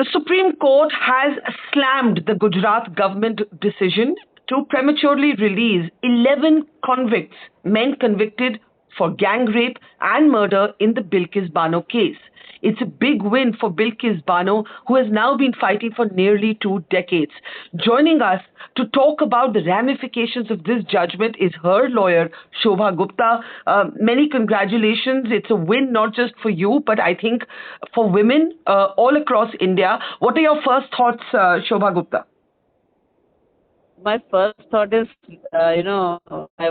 The Supreme Court has slammed the Gujarat government decision to prematurely release 11 convicts, men convicted for gang rape and murder in the Bilkis Bano case. It's a big win for Bilkis Bano, who has now been fighting for nearly 2 decades. Joining us to talk about the ramifications of this judgment is her lawyer, Shobha Gupta. Many congratulations. It's a win not just for you, but I think for women all across India. What are your first thoughts, Shobha Gupta? My first thought is, I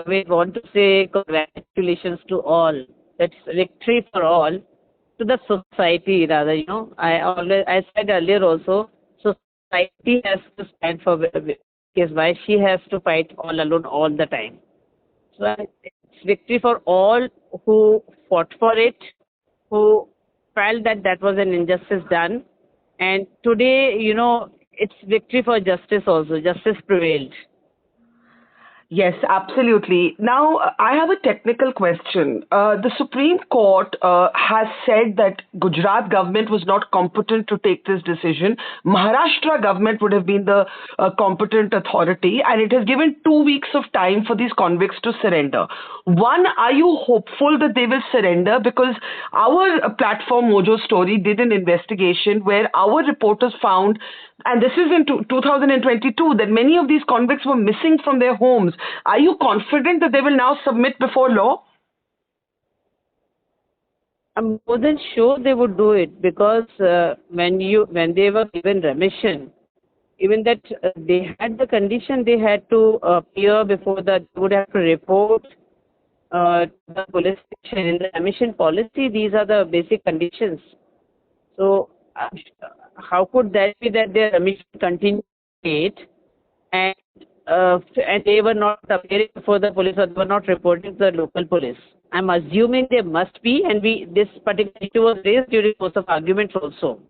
would want to say congratulations to all. That's victory for all, to the society rather. I said earlier also, society has to stand for Bilkis. Why she has to fight all alone all the time. So it's victory for all who fought for it, who felt that that was an injustice done, and today, it's victory for justice also. Justice prevailed. Yes, absolutely. Now, I have a technical question. The Supreme Court has said that Gujarat government was not competent to take this decision. Maharashtra government would have been the competent authority, and it has given 2 weeks of time for these convicts to surrender. One, are you hopeful that they will surrender? Because our platform Mojo Story did an investigation where our reporters found, and this is in 2022, that many of these convicts were missing from their homes. Are you confident that they will now submit before law? I'm more than sure they would do it, because when they were given remission, even that they had the condition, they had to appear before they would have to report the police station. In the remission policy, these are the basic conditions. So how could that be that their remission continued and they were not appearing before the police, or they were not reporting to the local police? I'm assuming they must be, and this particular issue was raised during the course of arguments also.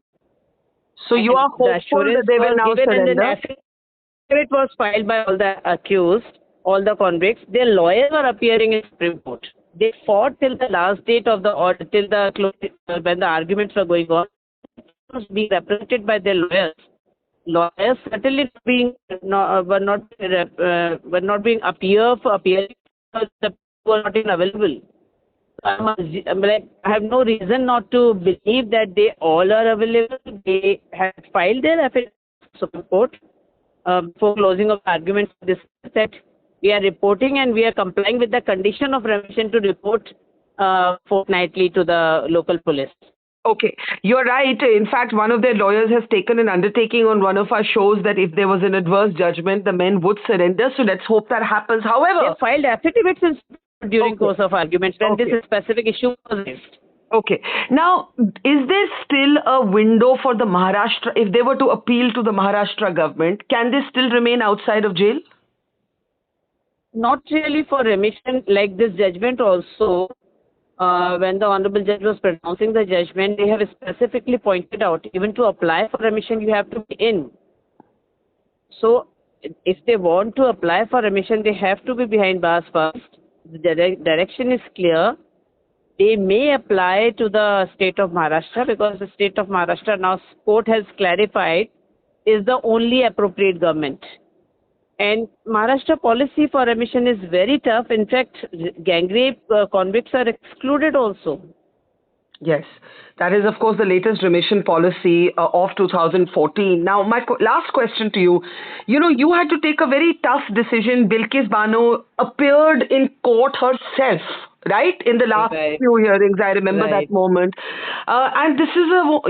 So you are hopeful that they will now surrender? It was filed by all the accused, all the convicts. Their lawyers were appearing in Supreme Court. They fought till the last date of the order, till the when the arguments were going on. It was being represented by their lawyers. Lawyers certainly were not being appearing because the people were not even available. I have no reason not to believe that they all are available. They have filed their affidavit to Supreme Court before closing of arguments. This that we are reporting and we are complying with the condition of remission to report fortnightly to the local police. Okay, you're right. In fact, one of their lawyers has taken an undertaking on one of our shows that if there was an adverse judgment, the men would surrender. So let's hope that happens. However, they filed affidavits during course of arguments when this specific issue was raised. Okay. Now, is there still a window for the Maharashtra, if they were to appeal to the Maharashtra government, can they still remain outside of jail? Not really for remission. Like this judgment also, when the Honorable Judge was pronouncing the judgment, they have specifically pointed out, even to apply for remission, you have to be in. So, if they want to apply for remission, they have to be behind bars first. The direction is clear. They may apply to the state of Maharashtra, because the state of Maharashtra, now court has clarified, is the only appropriate government. And Maharashtra policy for remission is very tough. In fact, gang rape convicts are excluded also. Yes, that is, of course, the latest remission policy of 2014. Now, my last question to you. You had to take a very tough decision. Bilkis Bano appeared in court herself, right, in the last few hearings. I remember that moment. And this is a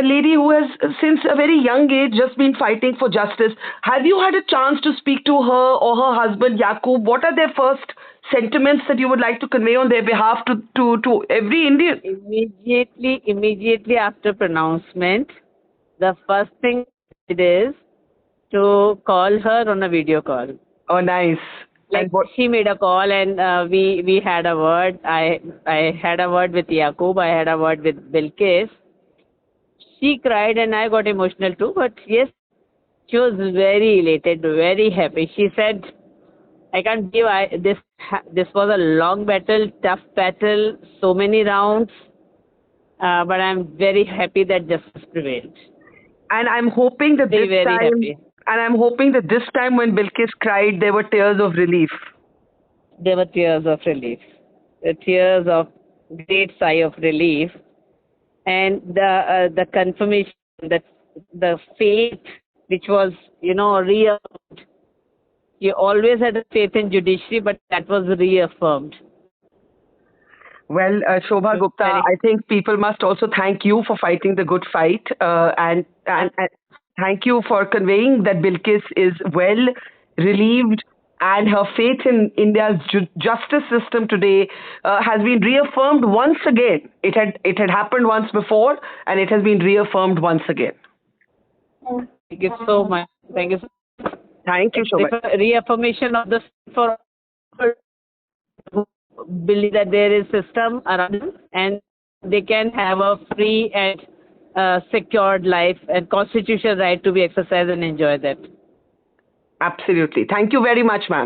lady who has, since a very young age, just been fighting for justice. Have you had a chance to speak to her or her husband, Yaqub? What are their first sentiments that you would like to convey on their behalf to every Indian? Immediately after pronouncement, the first thing it is to call her on a video call. Oh, nice. Like she made a call and we had a word. I had a word with Yaqub. I had a word with Bilkis. She cried and I got emotional too. But yes, she was very elated, very happy. She said, I can't believe this was a long battle, tough battle, so many rounds, but I'm very happy that justice prevailed. And I'm hoping that Very, this very time, happy. and I'm hoping that this time when Bilkis cried, there were tears of relief. There were tears of relief, the tears of great sigh of relief, and the confirmation that the faith which was reaffirmed. You always had a faith in judiciary, but that was reaffirmed. Well, Shobha Gupta, Very I think people must also thank you for fighting the good fight, and thank you for conveying that Bilkis is well relieved, and her faith in India's justice system today has been reaffirmed once again. It had happened once before, and it has been reaffirmed once again. Thank you so much. Thank you. Thank you, Shobha. Reaffirmation of the for who believe that there is system around them and they can have a free and secured life and constitutional right to be exercised and enjoy that. Absolutely. Thank you very much, ma'am.